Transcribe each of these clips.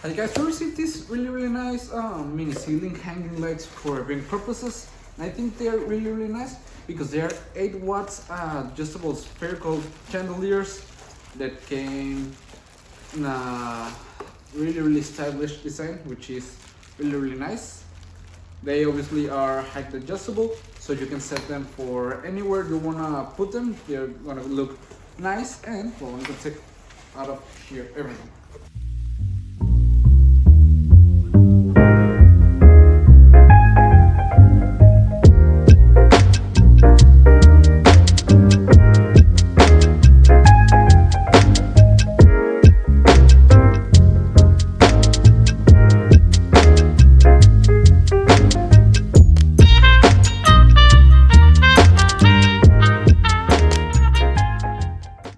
Hi guys, so I received these really nice mini ceiling hanging lights for event purposes. And I think they're really nice because they are 8 watts adjustable spherical chandeliers that came in a really stylish design, which is really nice. They obviously are height adjustable, so you can set them for anywhere you wanna put them. They're gonna look nice, and well, I'm gonna take out of here everything.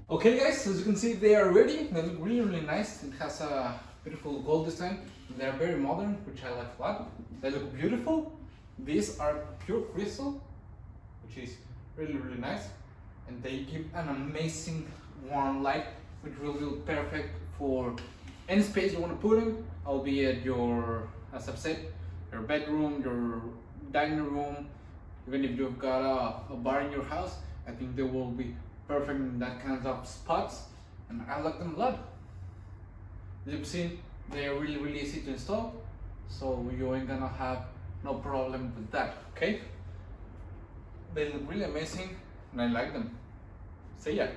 Okay guys, as you can see, they are ready. They look really nice. It has a beautiful gold design. They are very modern, which I like a lot. They look beautiful. These are pure crystal, which is really nice. And they give an amazing warm light, which will be perfect for any space you want to put in, albeit your, as I've said, your bedroom, your dining room, even if you've got a bar in your house. I think they will be perfect in that kind of spots, and I like them a lot. As you've seen, they are really easy to install, so you ain't gonna have no problem with that, okay? They look really amazing, and I like them. See ya!